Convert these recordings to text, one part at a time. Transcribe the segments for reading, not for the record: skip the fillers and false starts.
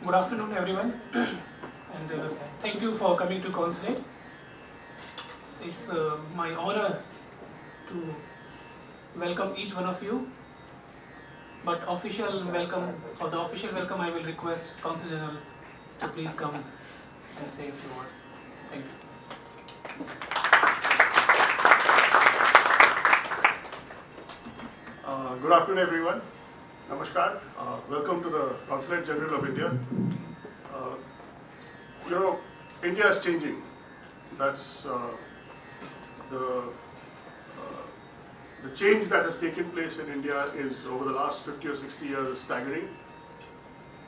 Good afternoon, everyone, and thank you for coming to Consulate. It's my honor to welcome each one of you. But for the official welcome, I will request Consul General to please come and say a few words. Thank you. Good afternoon, everyone. Namaskar. Welcome to the Consulate General of India. India is changing. That's the change that has taken place in India is over the last 50 or 60 years staggering,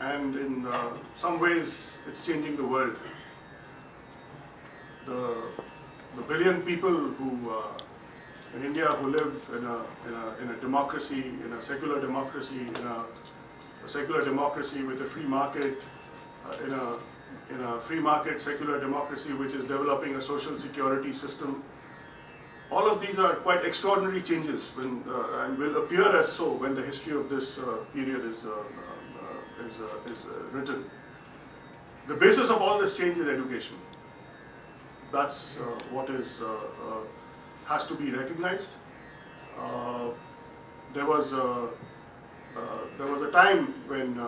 and in some ways it's changing the world. The billion people who in India who live in a democracy, in a secular democracy, in a secular democracy with a free market, in a free market secular democracy which is developing a social security system. All of these are quite extraordinary changes and will appear as so when the history of this period is written. The basis of all this change is education. That's what has to be recognized. There was a time when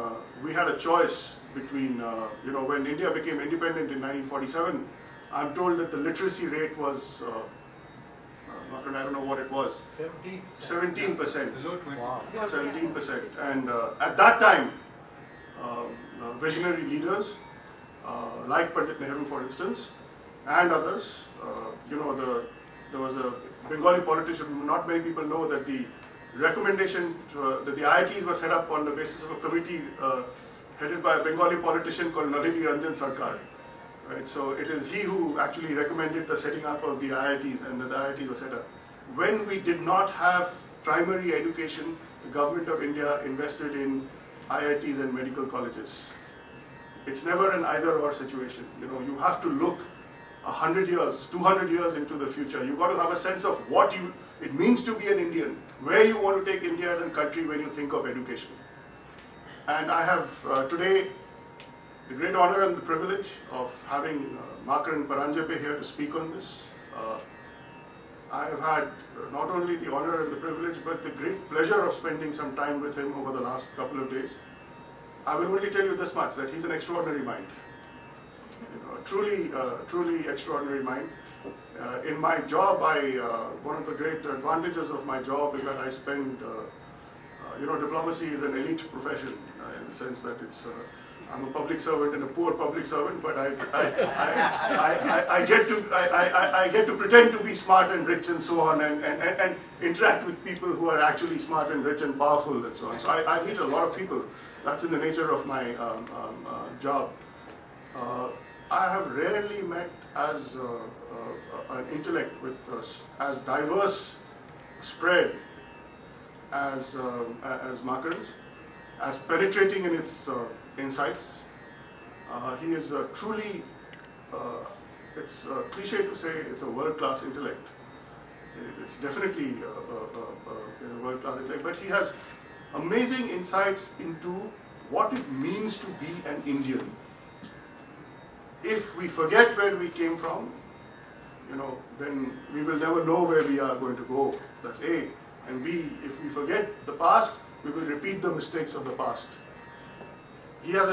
we had a choice between, when India became independent in 1947. I'm told that the literacy rate was, I don't know what it was, 17%. Wow. 17%. And at that time, visionary leaders like Pandit Nehru, for instance, and others, there was a Bengali politician. Not many people know that the recommendation that the IITs were set up on the basis of a committee headed by a Bengali politician called Nalini Ranjan Sarkar. Right? So it is he who actually recommended the setting up of the IITs, and that the IITs were set up. When we did not have primary education, the government of India invested in IITs and medical colleges. It's never an either-or situation. You have to look 100 years, 200 years into the future. You've got to have a sense of what it means to be an Indian, where you want to take India as a country when you think of education. And I have today the great honor and the privilege of having Makaran Paranjape here to speak on this. I have had not only the honor and the privilege, but the great pleasure of spending some time with him over the last couple of days. I will only tell you this much, that he's an extraordinary mind. Truly extraordinary mind. In my job, one of the great advantages of my job is that I spend, diplomacy is an elite profession in the sense that I'm a public servant and a poor public servant, but I get to pretend to be smart and rich and so on, and interact with people who are actually smart and rich and powerful and so on. So I meet a lot of people. That's in the nature of my job. I have rarely met as an intellect with as diverse spread as Makaran's, as penetrating in its insights. He is truly, it's cliche to say it's a world-class intellect. It's definitely a world-class intellect, but he has amazing insights into what it means to be an Indian. If we forget where we came from, then we will never know where we are going to go. That's A. And B, if we forget the past, we will repeat the mistakes of the past. He has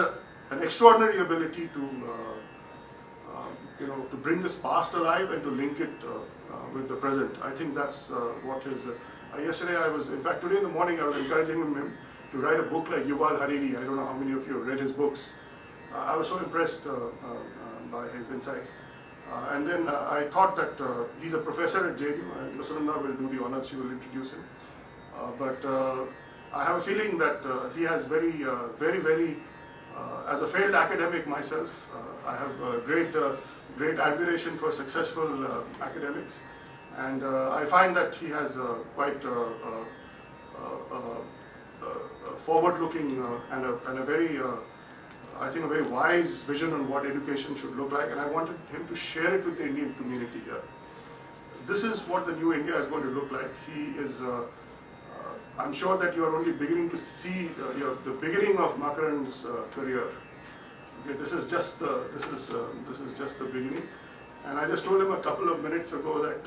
an extraordinary ability to bring this past alive and to link it with the present. I think that's what his. Yesterday, today in the morning, I was encouraging him to write a book like Yuval Hariri. I don't know how many of you have read his books. I was so impressed by his insights. And then I thought that he's a professor at JNU. Sunanda will do the honors, she will introduce him. But I have a feeling that he has very, as a failed academic myself, I have great admiration for successful academics. And I find that he has quite forward-looking and a very I think a very wise vision on what education should look like, and I wanted him to share it with the Indian community here. This is what the new India is going to look like. He is, I'm sure that you are only beginning to see the beginning of Makaran's career. Okay, this is just the beginning. And I just told him a couple of minutes ago that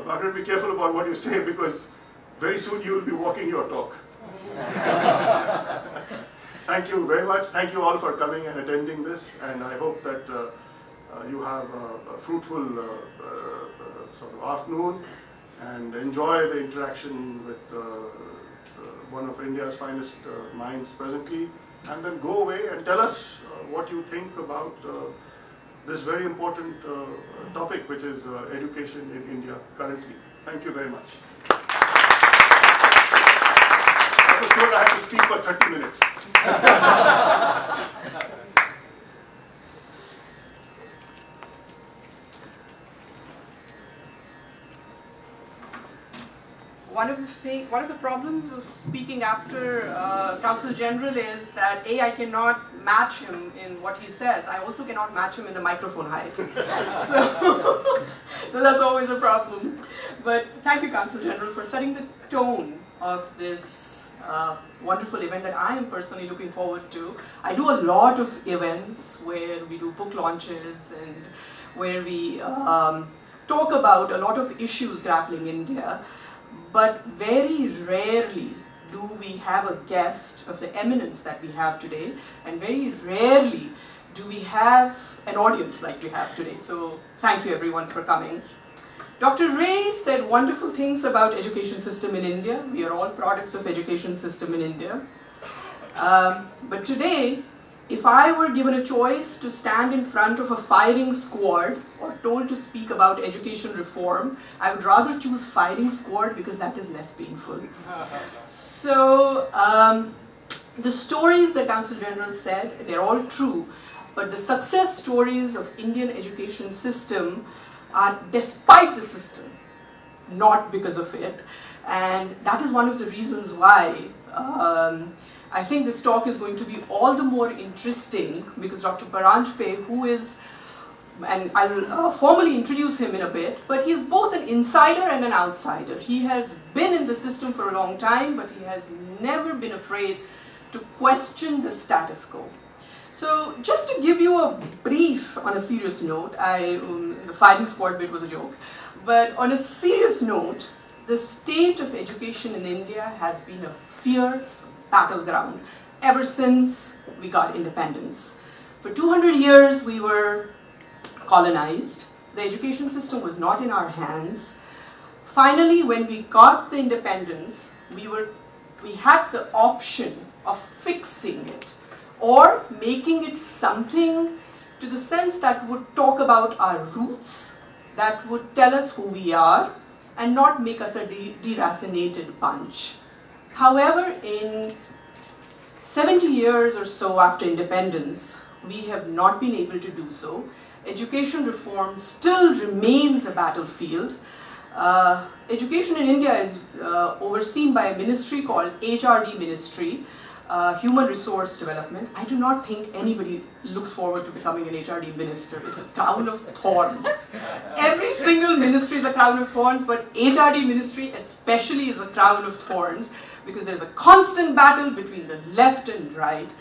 Margaret, be careful about what you say because very soon you will be walking your talk. Thank you very much. Thank you all for coming and attending this, and I hope that you have a fruitful sort of afternoon and enjoy the interaction with one of India's finest minds presently, and then go away and tell us what you think about this very important topic, which is education in India currently. Thank you very much. I was told I had to speak for 30 minutes. One of the problems of speaking after Consul General is that I cannot match him in what he says. I also cannot match him in the microphone height. So that's always a problem. But thank you, Consul General, for setting the tone of this wonderful event that I am personally looking forward to. I do a lot of events where we do book launches and where we talk about a lot of issues grappling India. But very rarely do we have a guest of the eminence that we have today, and very rarely do we have an audience like we have today. So thank you everyone for coming. Dr. Ray said wonderful things about education system in India. We are all products of education system in India. But today, if I were given a choice to stand in front of a firing squad or told to speak about education reform, I would rather choose firing squad because that is less painful. So the stories that Consul General said, they're all true, but the success stories of Indian education system are despite the system, not because of it. And that is one of the reasons why I think this talk is going to be all the more interesting because Dr. Paranjape, who is, and I'll formally introduce him in a bit, but he is both an insider and an outsider. He has been in the system for a long time, but he has never been afraid to question the status quo. So just to give you a brief on a serious note, the firing squad bit was a joke, but on a serious note, the state of education in India has been a fierce battleground ever since we got independence. For 200 years we were colonized. The education system was not in our hands. Finally, when we got the independence, we had the option of fixing it or making it something to the sense that would talk about our roots, that would tell us who we are and not make us a deracinated bunch. However, in 70 years or so after independence, we have not been able to do so. Education reform still remains a battlefield. Education in India is overseen by a ministry called HRD Ministry, Human Resource Development. I do not think anybody looks forward to becoming an HRD minister. It's a crown of thorns. Every single ministry is a crown of thorns, but HRD ministry especially is a crown of thorns because there's a constant battle between the left and right.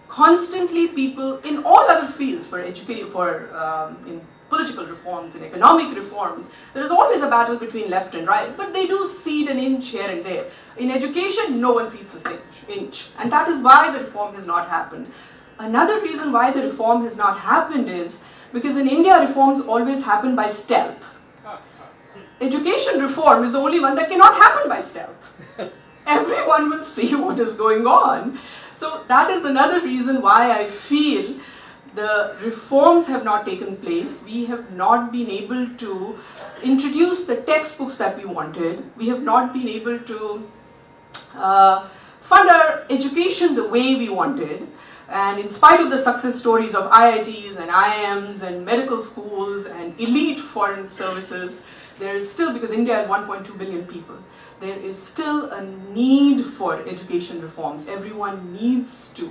Constantly people in all other fields in political reforms, in economic reforms, there is always a battle between left and right, but they do cede an inch here and there. In education, no one cedes an inch, and that is why the reform has not happened. Another reason why the reform has not happened is because in India, reforms always happen by stealth. Education reform is the only one that cannot happen by stealth. Everyone will see what is going on. So that is another reason why I feel the reforms have not taken place. We have not been able to introduce the textbooks that we wanted. We have not been able to fund our education the way we wanted. And in spite of the success stories of IITs and IIMs and medical schools and elite foreign services, there is still, because India has 1.2 billion people, there is still a need for education reforms. Everyone needs to,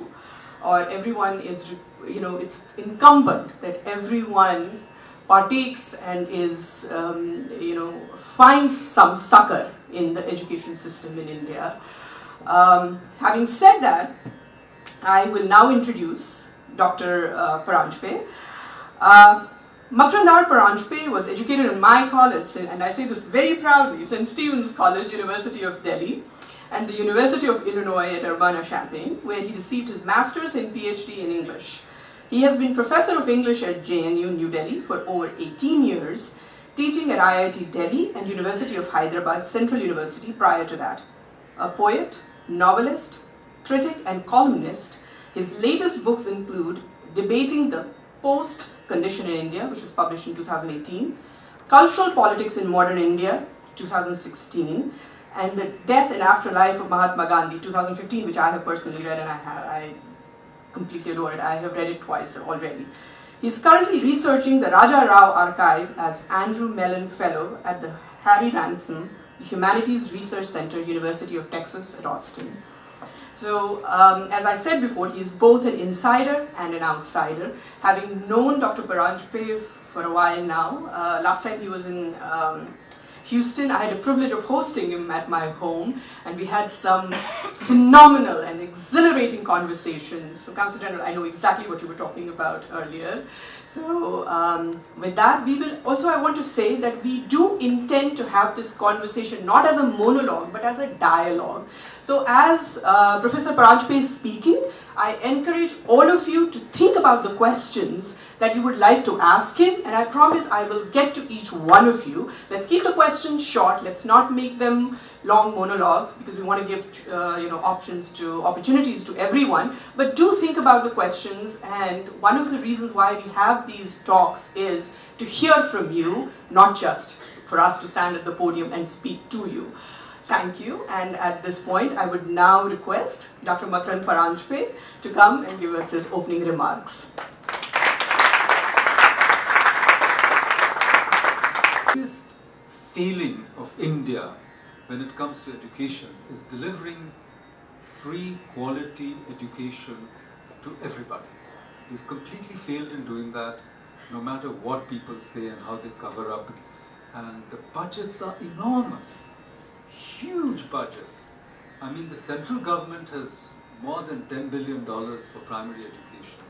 or everyone is, it's incumbent that everyone partakes and is, finds some succor in the education system in India. Having said that, I will now introduce Dr. Paranjape. Makrandar Paranjape was educated in my college, and I say this very proudly, St. Stephen's College, University of Delhi, and the University of Illinois at Urbana-Champaign, where he received his master's and PhD in English. He has been professor of English at JNU New Delhi for over 18 years, teaching at IIT Delhi and University of Hyderabad Central University prior to that. A poet, novelist, critic, and columnist, his latest books include Debating the Post Condition in India, which was published in 2018, Cultural Politics in Modern India, 2016, and The Death and Afterlife of Mahatma Gandhi, 2015, which I have personally read, and I completely adore it. I have read it twice already. He's currently researching the Raja Rao Archive as Andrew Mellon Fellow at the Harry Ransom Humanities Research Center, University of Texas at Austin. So, as I said before, he's both an insider and an outsider. Having known Dr. Paranjape for a while now, last time he was in Houston, I had the privilege of hosting him at my home, and we had some phenomenal and exhilarating conversations. So, Counsel General, I know exactly what you were talking about earlier. So, with that, I want to say that we do intend to have this conversation not as a monologue, but as a dialogue. So, as Professor Paranjape is speaking, I encourage all of you to think about the questions that you would like to ask him, and I promise I will get to each one of you. Let's keep the questions short. Let's not make them long monologues, because we want to give opportunities to everyone. But do think about the questions, and one of the reasons why we have these talks is to hear from you, not just for us to stand at the podium and speak to you. Thank you, and at this point I would now request Dr. Makrand Paranjape to come and give us his opening remarks. The biggest failing of India when it comes to education is delivering free quality education to everybody. We've completely failed in doing that, no matter what people say and how they cover up. And the budgets are enormous, huge budgets. I mean, the central government has more than $10 billion for primary education.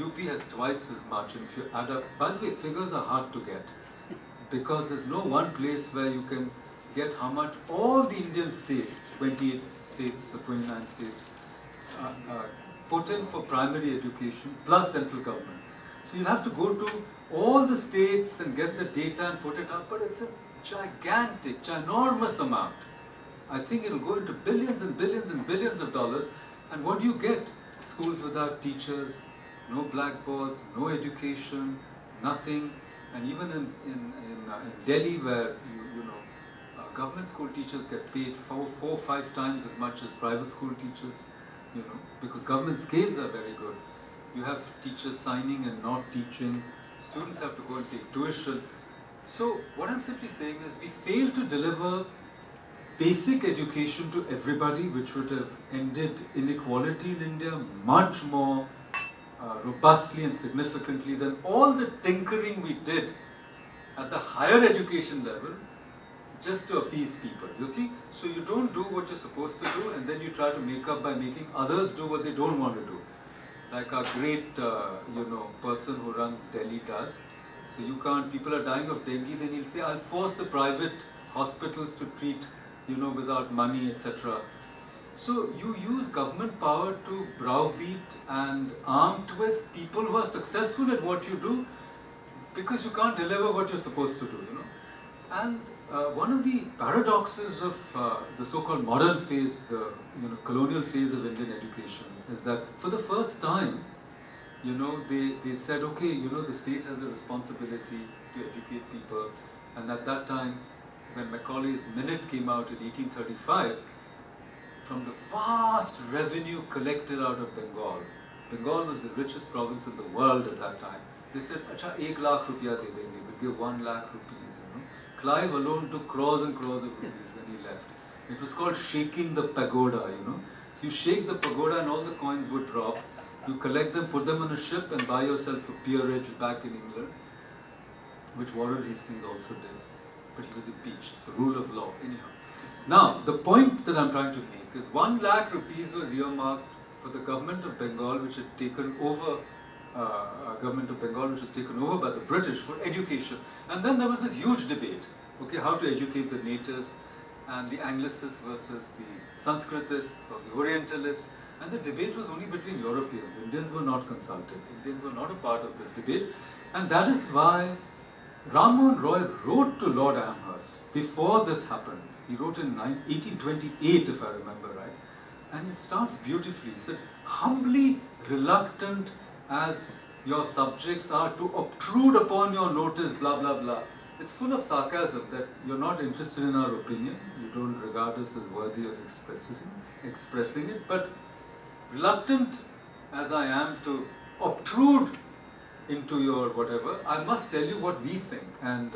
UP has twice as much, and if you add up, by the way, figures are hard to get, because there's no one place where you can get how much all the Indian states, 28 states or 29 states, put in for primary education plus central government. So you'll have to go to all the states and get the data and put it up, but it's a gigantic, ginormous amount. I think it'll go into billions and billions and billions of dollars, and what do you get? Schools without teachers, no blackboards, no education, nothing. And even in Delhi, where government school teachers get paid 4 or 5 times as much as private school teachers, because government scales are very good. You have teachers signing and not teaching. Students have to go and take tuition. So what I'm simply saying is we fail to deliver basic education to everybody, which would have ended inequality in India much more robustly and significantly than all the tinkering we did at the higher education level just to appease people. You see, so you don't do what you're supposed to do, and then you try to make up by making others do what they don't want to do. Like our great, person who runs Delhi does. So you can't, people are dying of dengue, then he'll say, I'll force the private hospitals to treat, without money, etc. So you use government power to browbeat and arm twist people who are successful at what you do, because you can't deliver what you're supposed to do, And one of the paradoxes of the so-called modern phase, the colonial phase of Indian education, is that for the first time, they said, okay, the state has a responsibility to educate people. And at that time, when Macaulay's Minute came out in 1835, from the vast revenue collected out of Bengal, Bengal was the richest province in the world at that time. They said, "Acha, 1 lakh rupiya de denge, we'll give 1 lakh rupees." Clive alone took crores and crores of rupees when he left. It was called shaking the pagoda. So you shake the pagoda and all the coins would drop. You collect them, put them on a ship, and buy yourself a peerage back in England, which Warren Hastings also did. But he was impeached. It's the rule of law. Anyhow. Now, the point that I'm trying to make is 1 lakh rupees was earmarked for the government of Bengal, which had taken over government of Bengal, which was taken over by the British, for education. And then there was this huge debate, okay, how to educate the natives, and the Anglicists versus the Sanskritists or the Orientalists. And the debate was only between Europeans. Indians were not consulted. Indians were not a part of this debate. And that is why Ram Mohan Roy wrote to Lord Amherst before this happened. He wrote in 1828, if I remember right. And it starts beautifully. He said, humbly reluctant as your subjects are to obtrude upon your notice, blah, blah, blah. It's full of sarcasm that you're not interested in our opinion. You don't regard us as worthy of expressing it. But reluctant as I am to obtrude into your whatever, I must tell you what we think. And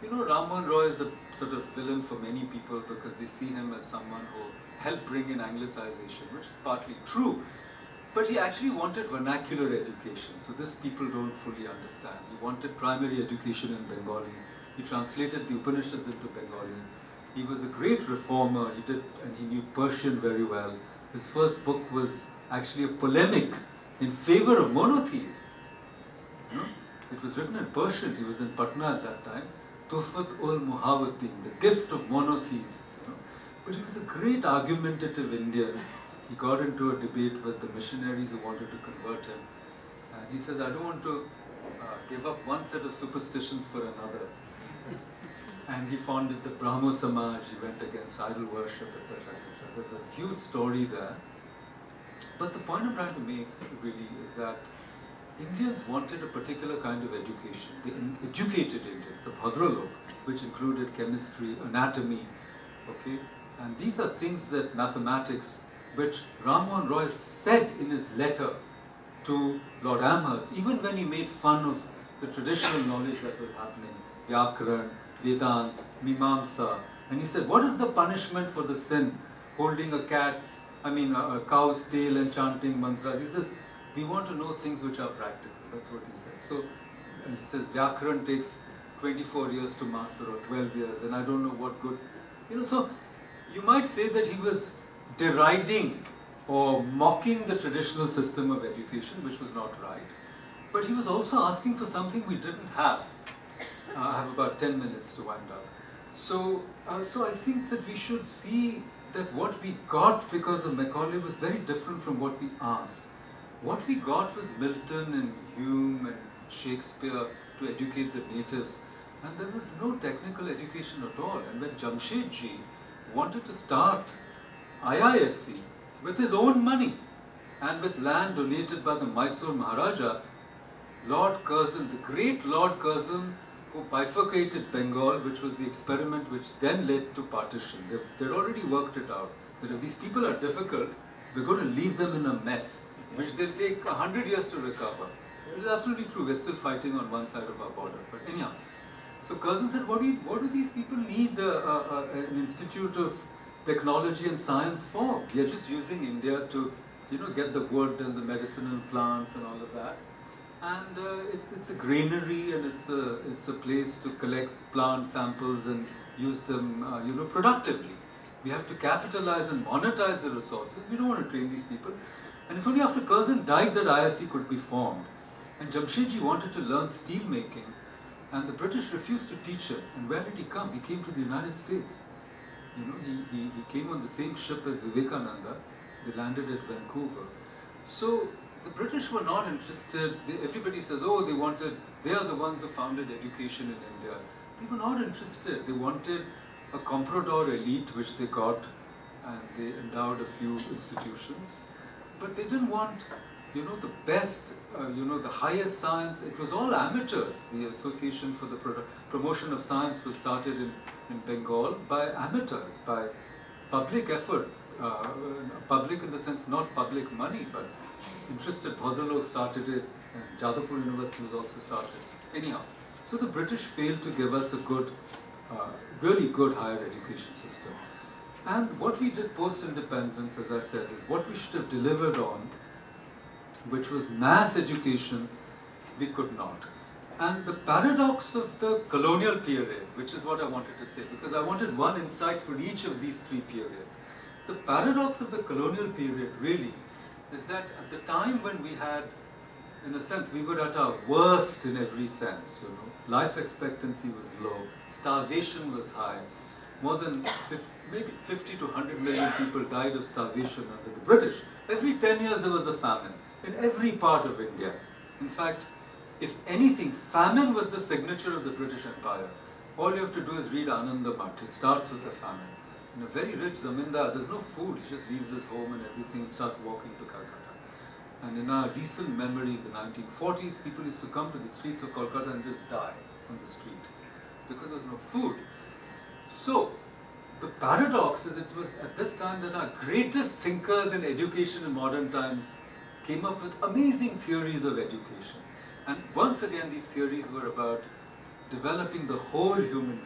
Ram Mohan Roy is a sort of villain for many people because they see him as someone who helped bring in Anglicization, which is partly true. But he actually wanted vernacular education, so this people don't fully understand. He wanted primary education in Bengali. He translated the Upanishads into Bengali. He was a great reformer. And he knew Persian very well. His first book was actually a polemic in favor of monotheists. It was written in Persian. He was in Patna at that time. Tuhfat-ul-Muhawatin, the gift of monotheists. But he was a great argumentative Indian. He got into a debate with the missionaries who wanted to convert him. And he says, I don't want to give up one set of superstitions for another. And he founded the Brahmo Samaj. He went against idol worship, etc., etc. There's a huge story there. But the point I'm trying to make really is that Indians wanted a particular kind of education. The educated Indians, the Bhadralok, which included chemistry, anatomy, okay? And these are things that mathematics, which Ram Mohan Roy said in his letter to Lord Amherst, even when he made fun of the traditional knowledge that was happening, Vyakaran, Vedant, Mimamsa, and he said, what is the punishment for the sin? Holding a cow's tail and chanting mantras. He says, we want to know things which are practical. That's what he said. So, and he says, Vyakaran takes 24 years to master or 12 years, and I don't know what good. So you might say that he was deriding or mocking the traditional system of education, which was not right. But he was also asking for something we didn't have. I have about 10 minutes to wind up. So I think that we should see that what we got because of Macaulay was very different from what we asked. What we got was Milton and Hume and Shakespeare to educate the natives. And there was no technical education at all. And when Jamshedji wanted to start IISc with his own money and with land donated by the Mysore Maharaja, Lord Curzon, the great Lord Curzon, who bifurcated Bengal, which was the experiment which then led to partition. They'd already worked it out, that if these people are difficult, we're going to leave them in a mess, which they'll take 100 years to recover. It is absolutely true, we're still fighting on one side of our border. But anyhow, so Curzon said, what do these people need an institute of technology and science for? We are just using India to get the wood and the medicinal plants and all of that. And it's a granary, and it's a place to collect plant samples and use them productively. We have to capitalize and monetize the resources. We don't want to train these people. And it's only after Curzon died that IISc could be formed. And Jamshedji wanted to learn steel making, and the British refused to teach him. And where did he come? He came to the United States. He came on the same ship as Vivekananda. They landed at Vancouver. So the British were not interested. Everybody says, oh, they are the ones who founded education in India. They were not interested. They wanted a comprador elite, which they got, and they endowed a few institutions. But they didn't want, the best, the highest science. It was all amateurs. The Association for the Promotion of Science was started in Bengal by amateurs, by public effort. Public in the sense, not public money, but interested Bhadralok started it, and Jadavpur University was also started. Anyhow, so the British failed to give us a good, really good higher education system. And what we did post-independence, as I said, is what we should have delivered on, which was mass education, we could not. And the paradox of the colonial period, which is what I wanted to say, because I wanted one insight for each of these three periods. The paradox of the colonial period really is that at the time when we had in a sense, we were at our worst in every sense, you know. Life expectancy was low, starvation was high. More than maybe 50 to 100 million people died of starvation under the British. Every 10 years there was a famine in every part of India. In fact, if anything, famine was the signature of the British Empire. All you have to do is read Anandamath. It starts with a famine. In a very rich zamindar, there's no food. He just leaves his home and everything and starts walking to Calcutta. And in our recent memory, in the 1940s, people used to come to the streets of Kolkata and just die on the street because there's no food. So, the paradox is it was at this time that our greatest thinkers in education in modern times came up with amazing theories of education. And once again, these theories were about developing the whole human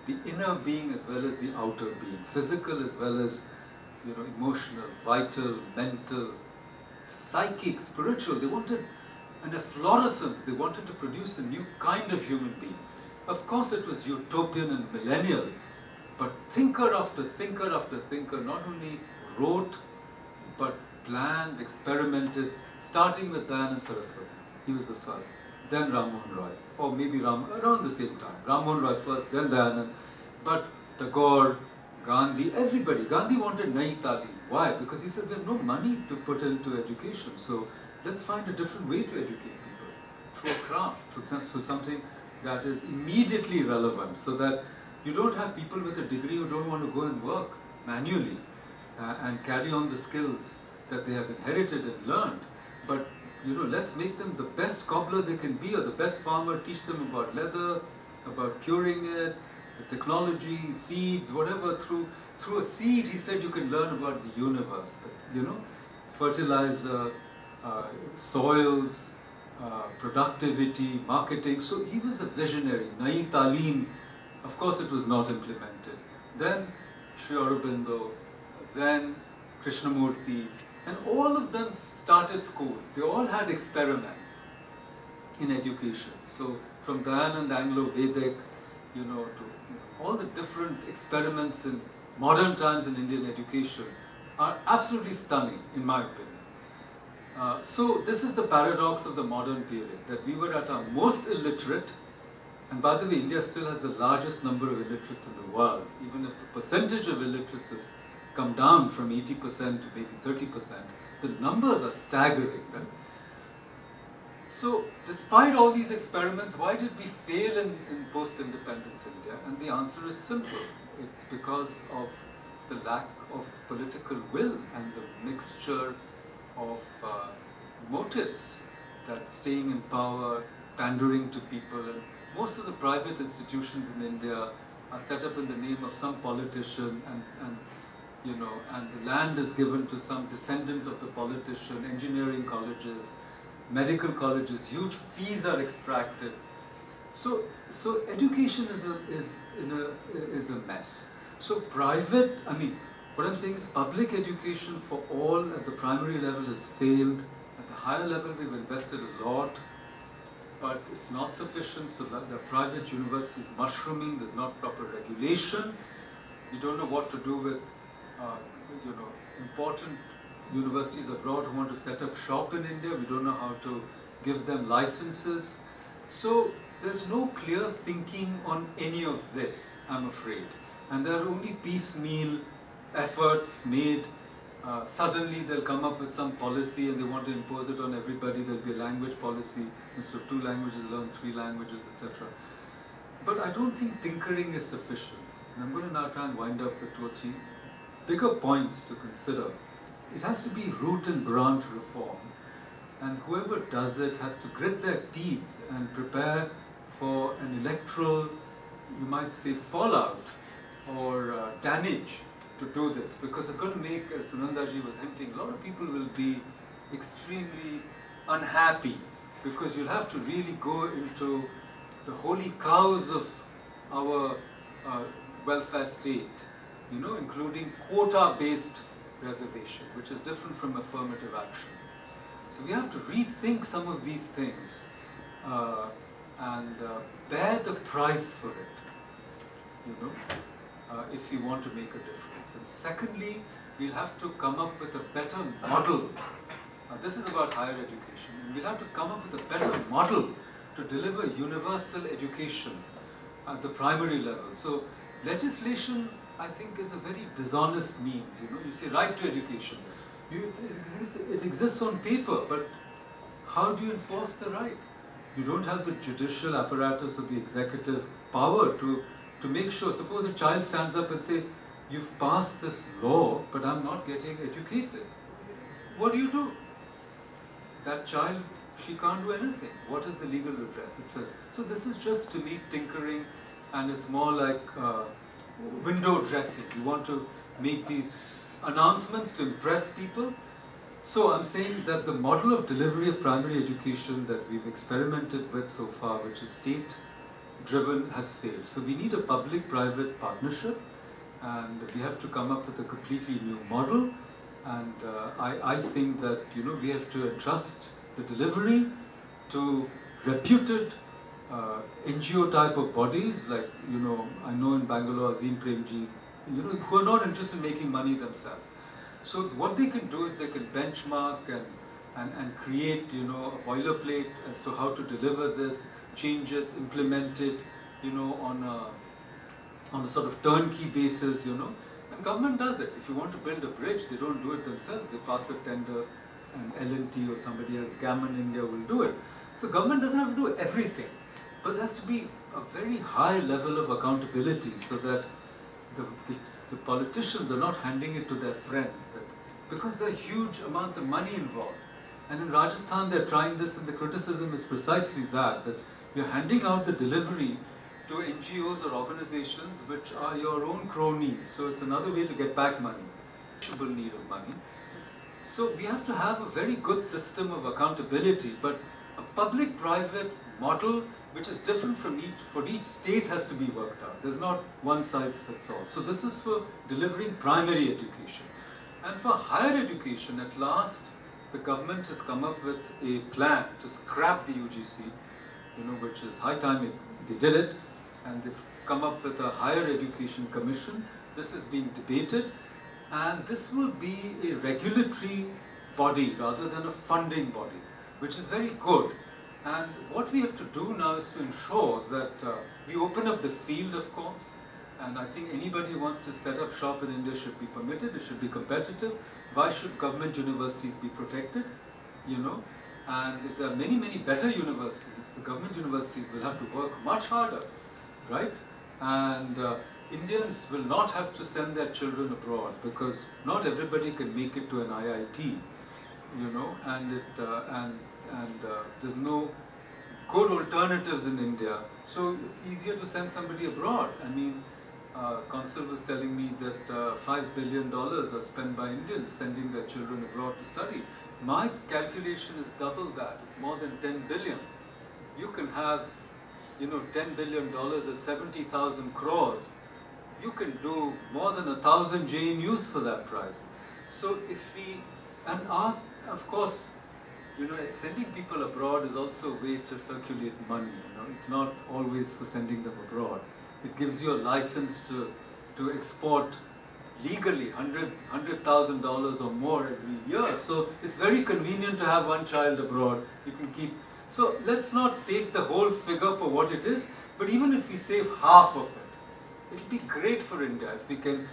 being, the inner being as well as the outer being, physical as well as, you know, emotional, vital, mental, psychic, spiritual. They wanted an efflorescence. They wanted to produce a new kind of human being. Of course, it was utopian and millennial, but thinker after thinker after thinker not only wrote, but planned, experimented, starting with Dayanand Saraswati. He was the first. Then Ram Mohan Roy, or maybe around the same time. Ram Mohan Roy first, then Dayanand. But Tagore, Gandhi, everybody. Gandhi wanted Nai Talim. Why? Because he said we have no money to put into education. So let's find a different way to educate people. Through a craft, through something that is immediately relevant. So that you don't have people with a degree who don't want to go and work manually and carry on the skills that they have inherited and learned. But you know, let's make them the best cobbler they can be, or the best farmer, teach them about leather, about curing it, the technology, seeds, whatever. Through a seed, he said, you can learn about the universe, you know, fertilizer, soils, productivity, marketing. So he was a visionary. Nai Talim, of course it was not implemented. Then Sri Aurobindo, then Krishnamurti, and all of them started schools. They all had experiments in education. So from Dayanand Anglo-Vedic, you know, to all the different experiments in modern times in Indian education are absolutely stunning, in my opinion. So this is the paradox of the modern period, that we were at our most illiterate, and by the way, India still has the largest number of illiterates in the world, even if the percentage of illiterates has come down from 80% to maybe 30%. The numbers are staggering, right? So, despite all these experiments, why did we fail in post-independence India? And the answer is simple. It's because of the lack of political will and the mixture of motives, that staying in power, pandering to people, and most of the private institutions in India are set up in the name of some politician, and you know, and the land is given to some descendant of the politician. Engineering colleges, medical colleges, huge fees are extracted. So education is a mess. So private, I mean, what I'm saying is public education for all at the primary level has failed. At the higher level, we've invested a lot, but it's not sufficient. So the private universities mushrooming. There's not proper regulation. We don't know what to do with you know, important universities abroad who want to set up shop in India. We don't know how to give them licenses. So there's no clear thinking on any of this, I'm afraid. And there are only piecemeal efforts made. Suddenly they'll come up with some policy and they want to impose it on everybody. There'll be a language policy. Instead of 2 languages, learn 3 languages, etc. But I don't think tinkering is sufficient. And I'm going to now try and wind up with 2 or 3 bigger points to consider. It has to be root and branch reform, and whoever does it has to grit their teeth and prepare for an electoral, you might say, fallout or damage to do this, because it's going to make, as Sunandaji was hinting, a lot of people will be extremely unhappy, because you'll have to really go into the holy cows of our welfare state, you know, including quota-based reservation, which is different from affirmative action. So we have to rethink some of these things and bear the price for it, you know, if we want to make a difference. And secondly, we'll have to come up with a better model This is about higher education. And we'll have to come up with a better model to deliver universal education at the primary level. So legislation, I think, is a very dishonest means. You say right to education. It exists on paper, but how do you enforce the right? You don't have the judicial apparatus or the executive power to make sure. Suppose a child stands up and says, you've passed this law, but I'm not getting educated. What do? That child, she can't do anything. What is the legal redress? So this is just, to me, tinkering, and it's more like window dressing. You want to make these announcements to impress people. So I'm saying that the model of delivery of primary education that we've experimented with so far, which is state-driven, has failed. So we need a public-private partnership, and we have to come up with a completely new model. And I think that we have to entrust the delivery to reputed NGO type of bodies, like I know in Bangalore, Azim Premji, who are not interested in making money themselves. So what they can do is they can benchmark and create a boilerplate as to how to deliver this, change it, implement it, on a sort of turnkey basis, And government does it. If you want to build a bridge, they don't do it themselves. They pass a tender, and L&T or somebody else, Gammon India, will do it. So government doesn't have to do everything, but there has to be a very high level of accountability so that the politicians are not handing it to their friends, because there are huge amounts of money involved. And in Rajasthan they're trying this, and the criticism is precisely that you're handing out the delivery to NGOs or organizations which are your own cronies. So it's another way to get back money. Need of money. So we have to have a very good system of accountability, but a public-private model which is different for each state has to be worked out. There's not one size fits all. So this is for delivering primary education. And for higher education, at last, the government has come up with a plan to scrap the UGC, which is high time they did it, and they've come up with a higher education commission. This is being debated, and this will be a regulatory body rather than a funding body, which is very good. And what we have to do now is to ensure that we open up the field, of course, and I think anybody who wants to set up shop in India should be permitted, it should be competitive. Why should government universities be protected? And if there are many, many better universities, the government universities will have to work much harder, right? And Indians will not have to send their children abroad, because not everybody can make it to an IIT, and there's no good alternatives in India. So it's easier to send somebody abroad. I mean, Consul was telling me that $5 billion are spent by Indians sending their children abroad to study. My calculation is double that. It's more than 10 billion. You can have, $10 billion is 70,000 crores. You can do more than 1,000 JNUs for that price. So if we, of course, sending people abroad is also a way to circulate money. It's not always for sending them abroad. It gives you a license to export legally $100,000 or more every year. So it's very convenient to have one child abroad. You can keep. So let's not take the whole figure for what it is, but even if we save half of it, it'll be great for India if we can.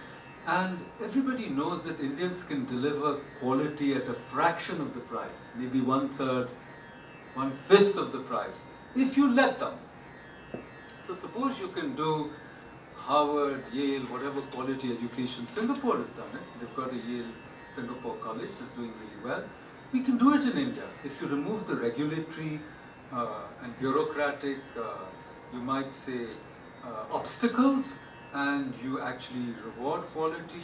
And everybody knows that Indians can deliver quality at a fraction of the price, maybe 1/3, 1/5 of the price, if you let them. So suppose you can do Harvard, Yale, whatever quality education. Singapore has done it. They've got a Yale Singapore college that's doing really well. We can do it in India. If you remove the regulatory and bureaucratic, you might say, obstacles, and you actually reward quality,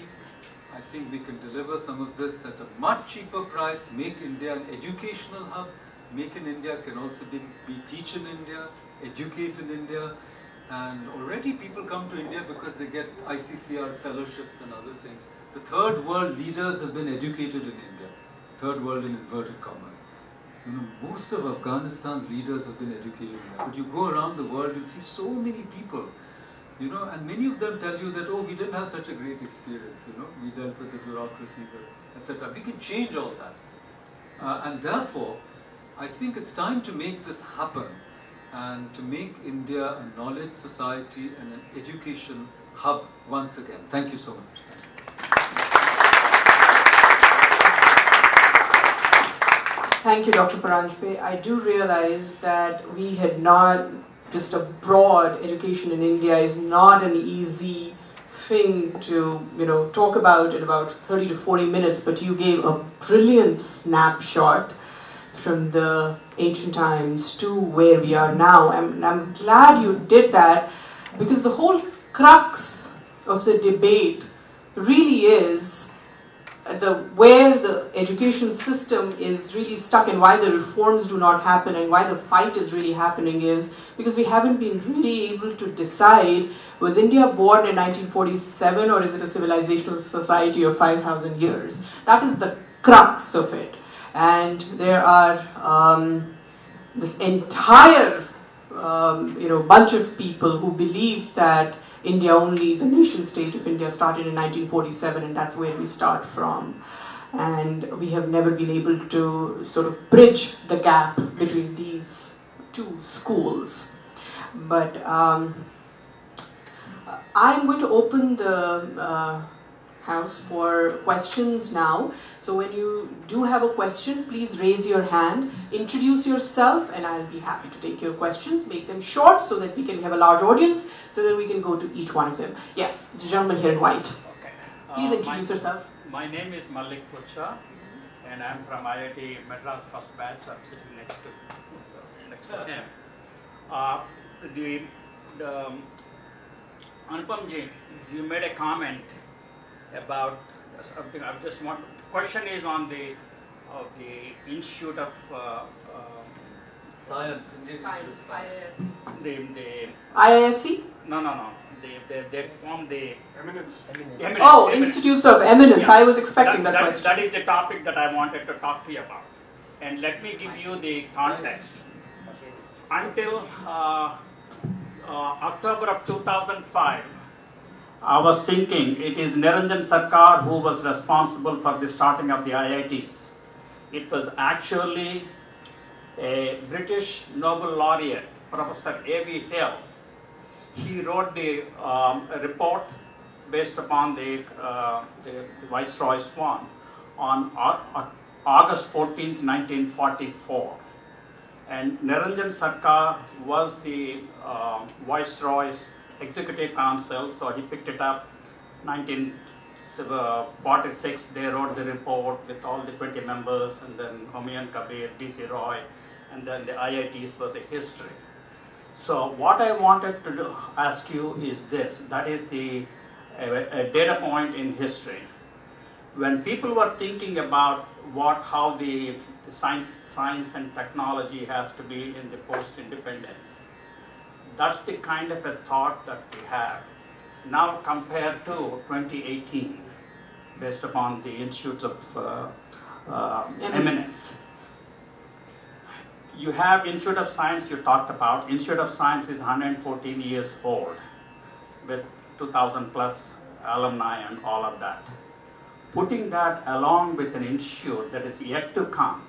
I think we can deliver some of this at a much cheaper price, make India an educational hub. Make in India can also be teach in India, educate in India. And already people come to India because they get ICCR fellowships and other things. The third world leaders have been educated in India. Third world in inverted commas. Most of Afghanistan's leaders have been educated in India. But you go around the world, you'll see so many people, and many of them tell you that, oh, we didn't have such a great experience, we dealt with the bureaucracy, etc. We can change all that. And therefore, I think it's time to make this happen and to make India a knowledge society and an education hub once again. Thank you so much. Thank you, Dr. Paranjape. I do realize that we had not, just a broad education in India is not an easy thing to, talk about in about 30 to 40 minutes, but you gave a brilliant snapshot from the ancient times to where we are now. And I'm glad you did that, because the whole crux of the debate really is where the education system is really stuck, and why the reforms do not happen, and why the fight is really happening is because we haven't been really able to decide, was India born in 1947 or is it a civilizational society of 5,000 years? That is the crux of it. And there are this entire bunch of people who believe that India only, the nation state of India started in 1947, and that's where we start from. And we have never been able to sort of bridge the gap between these two schools. But I'm going to open the house for questions now. So when you do have a question, please raise your hand, introduce yourself, and I'll be happy to take your questions. Make them short so that we can have a large audience, so that we can go to each one of them. Yes, the gentleman here in white. Okay. Please introduce yourself. My name is Malik Pucha, and I'm from IIT Madras first batch. I'm sitting next to him. Anupam ji, you made a comment about something. I just want. Question is on the Institute of Science. IISc. the IISc? no. They formed the Eminence. Eminence. Oh, Institutes of Eminence. Yeah. I was expecting that question. That is the topic that I wanted to talk to you about. And let me give you the context. Until October of 2005, I was thinking it is Niranjan Sarkar who was responsible for the starting of the IITs. It was actually a British Nobel laureate, Professor A.V. Hill. He wrote the report based upon the Viceroy's one on August 14th, 1944. And Niranjan Sarkar was the Viceroy's executive council, so he picked it up. 1946, they wrote the report with all the 20 members, and then Homayoun Kabir, B.C. Roy, and then the IITs was a history. So what I wanted to ask you is this, that is a data point in history. When people were thinking about how the science and technology has to be in the post-independence, that's the kind of a thought that we have. Now compared to 2018, based upon the Institutes of Eminence. You have Institute of Science you talked about. Institute of Science is 114 years old with 2,000 plus alumni and all of that. Putting that along with an institute that is yet to come,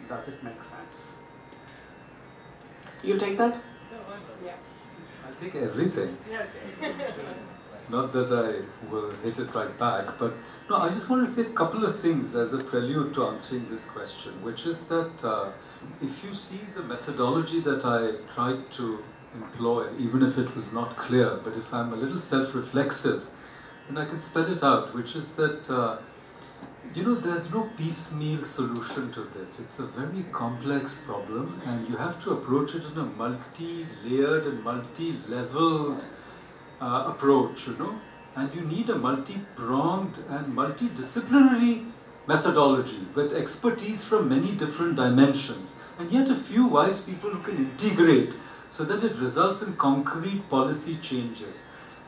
does it make sense? You take that? I'll take everything. Not that I will hit it right back, but no, I just wanted to say a couple of things as a prelude to answering this question, which is that if you see the methodology that I tried to employ, even if it was not clear, but if I'm a little self-reflexive, then I can spell it out, which is that, there's no piecemeal solution to this. It's a very complex problem, and you have to approach it in a multi-layered and multi-leveled approach, and you need a multi-pronged and multidisciplinary methodology with expertise from many different dimensions, and yet a few wise people who can integrate so that it results in concrete policy changes.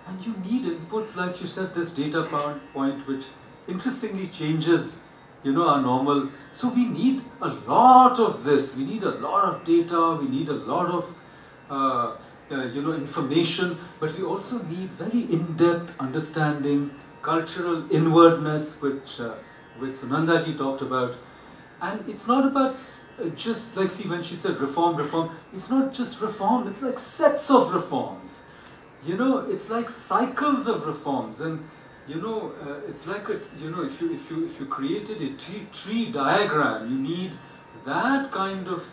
And you need inputs, like you said, this data point which interestingly changes, our normal. So we need a lot of this. We need a lot of data. We need a lot of information, but we also need very in-depth understanding, cultural inwardness, which which Sunandaji talked about. And it's not about just like, see, when she said reform, reform, it's not just reform, it's like sets of reforms. You know, it's like cycles of reforms. And you know, it's like a, you know, if you created a tree diagram, you need that kind of,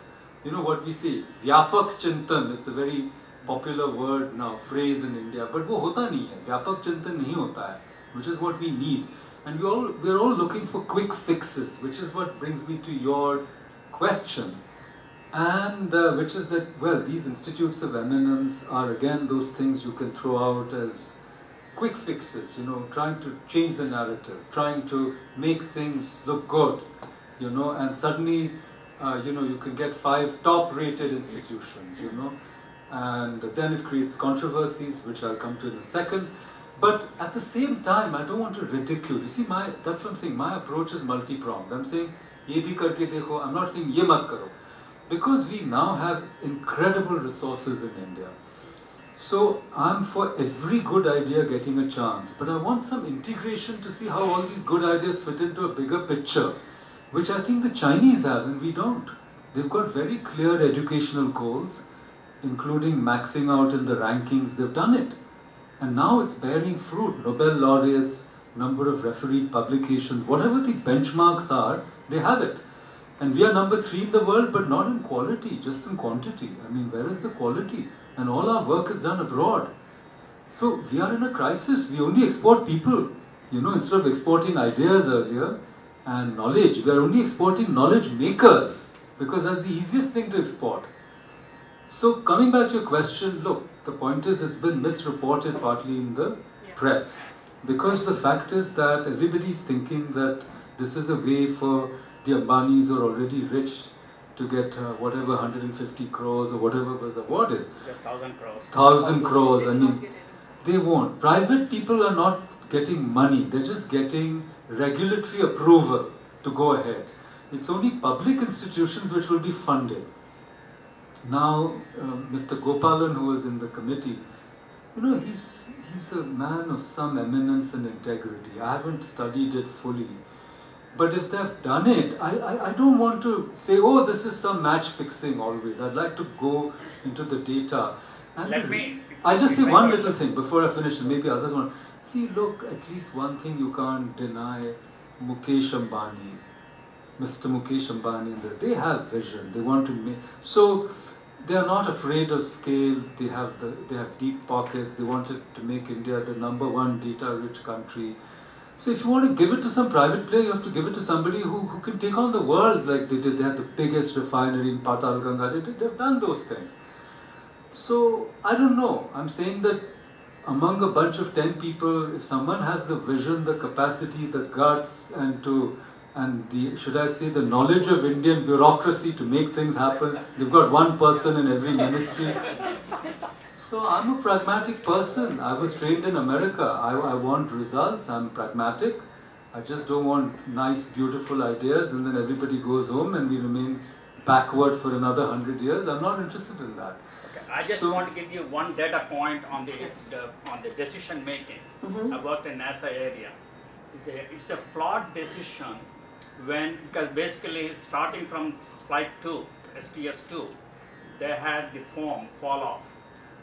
you know, what we say, Vyapak Chintan. It's a very popular word now, phrase in India, but वो होता नहीं है, Vyapak Chintan नहीं होता है, which is what we need. And we're all looking for quick fixes, which is what brings me to your question, and which is that, well, these institutes of eminence are again those things you can throw out as quick fixes, you know, trying to change the narrative, trying to make things look good, you know, and suddenly, you know, you can get 5 top-rated institutions, you know, and then it creates controversies, which I'll come to in a second. But at the same time, I don't want to ridicule. You see, that's what I'm saying. My approach is multi-pronged. I'm saying, ye bhi karke dekho. I'm not saying ye mat karo, because we now have incredible resources in India. So I'm for every good idea getting a chance, but I want some integration to see how all these good ideas fit into a bigger picture, which I think the Chinese have and we don't. They've got very clear educational goals, including maxing out in the rankings. They've done it. And now it's bearing fruit. Nobel laureates, number of refereed publications, whatever the benchmarks are, they have it. And we are number 3 in the world, but not in quality, just in quantity. I mean, where is the quality? And all our work is done abroad. So we are in a crisis. We only export people. You know, instead of exporting ideas earlier and knowledge, we are only exporting knowledge makers, because that's the easiest thing to export. So coming back to your question, look, the point is it's been misreported partly in the press, because the fact is that everybody's thinking that this is a way for the Ambanis who are already rich to get whatever 150 crores or whatever was awarded. 1,000 crores. 1,000 crores. I mean, they won't. Private people are not getting money. They're just getting regulatory approval to go ahead. It's only public institutions which will be funded. Now, Mr. Gopalan, who was in the committee, you know, he's a man of some eminence and integrity. I haven't studied it fully. But if they've done it, I don't want to say, oh, this is some match fixing always. I'd like to go into the data. And I'll just say one little thing before I finish, and maybe others want. See, look, at least one thing you can't deny, Mukesh Ambani, Mr. Mukesh Ambani, they have vision. They want to make, so they are not afraid of scale. They have deep pockets. They wanted to make India the #1 data-rich country. So if you want to give it to some private player, you have to give it to somebody who can take on the world like they did. They had the biggest refinery in Patal Ganga. They've done those things. So I don't know. I'm saying that among a bunch of 10 people, if someone has the vision, the capacity, the guts, and the, should I say, the knowledge of Indian bureaucracy to make things happen, they've got one person in every ministry. So I'm a pragmatic person. I was trained in America. I want results. I'm pragmatic. I just don't want nice, beautiful ideas and then everybody goes home and we remain backward for another 100 years. I'm not interested in that. Okay. I just want to give you one data point on the decision making. I worked in NASA area. It's a flawed decision because basically starting from flight 2, STS-2, they had the foam fall off.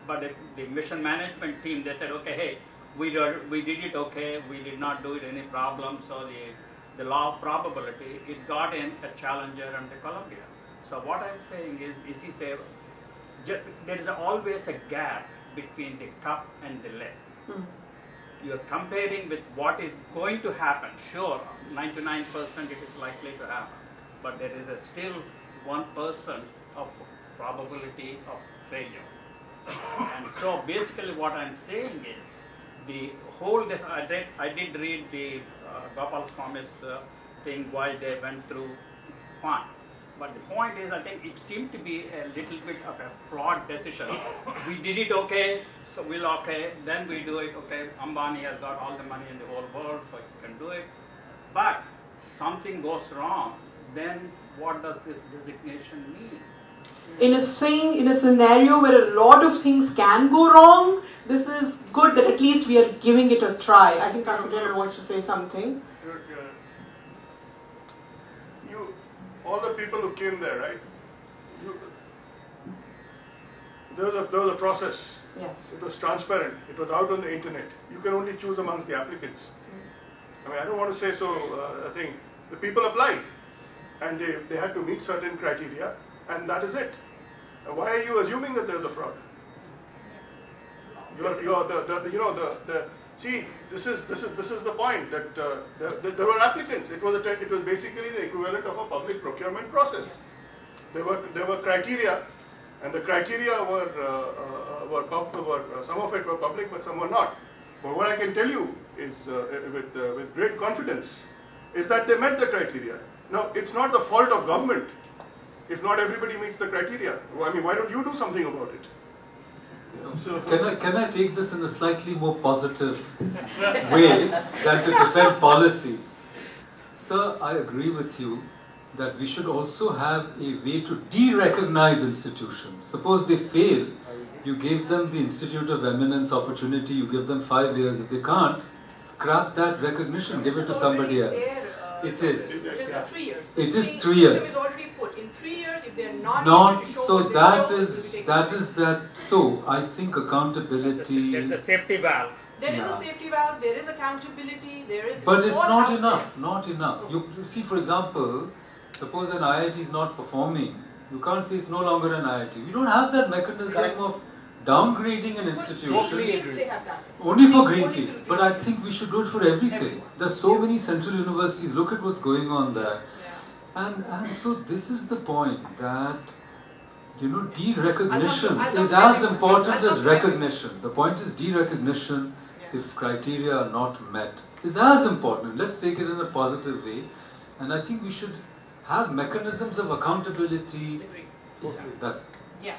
But the mission management team, they said, okay, hey, we did it okay, we did not do it any problem, so the law of probability, it got in a Challenger and the Columbia. So what I'm saying is there is always a gap between the cup and the lid. You're comparing with what is going to happen. Sure, 99% it is likely to happen, but there is still 1% of probability of failure. And so basically what I'm saying is the whole, I did read the Gopal Swami's thing why they went through fine. But the point is, I think it seemed to be a little bit of a flawed decision. We did it okay, so we'll okay, then we do it okay. Ambani has got all the money in the whole world, so he can do it. But something goes wrong, then what does this designation mean? In a scenario where a lot of things can go wrong, this is good that at least we are giving it a try. I think Council General wants to say something. all the people who came there, right? There was a process. Yes. It was transparent. It was out on the internet. You can only choose amongst the applicants. I mean, I don't want to say so. I think the people applied, and they had to meet certain criteria, and that is it. Why are you assuming that there's a fraud? See, this is the point that there were applicants. It was basically the equivalent of a public procurement process. There were criteria, and the criteria were some of it were public, but some were not. But what I can tell you is, with great confidence, is that they met the criteria. Now, it's not the fault of government if not everybody meets the criteria. I mean, why don't you do something about it? So, can I take this in a slightly more positive way than to defend policy? Sir, I agree with you that we should also have a way to de-recognize institutions. Suppose they fail, you give them the Institute of Eminence opportunity, you give them 5 years. If they can't, scrap that recognition, give it to somebody else. It is. It is 3 years. It is 3 years. The system is already put. In 3 years, if they are not able to show so that that. So I think accountability. There's the safety valve. There is a safety valve. There is accountability. There is. But it's all not out enough. there. Not enough. You see, for example, suppose an IIT is not performing. You can't say it's no longer an IIT. We don't have that mechanism of downgrading an institution. They have that. Only for greenfields. But I think we should do it for everything. There's so many central universities. Look at what's going on there. And so this is the point that, de-recognition is as important as recognition. The point is de-recognition, if criteria are not met, is as important. Let's take it in a positive way. And I think we should have mechanisms of accountability. Agree. That's Yeah.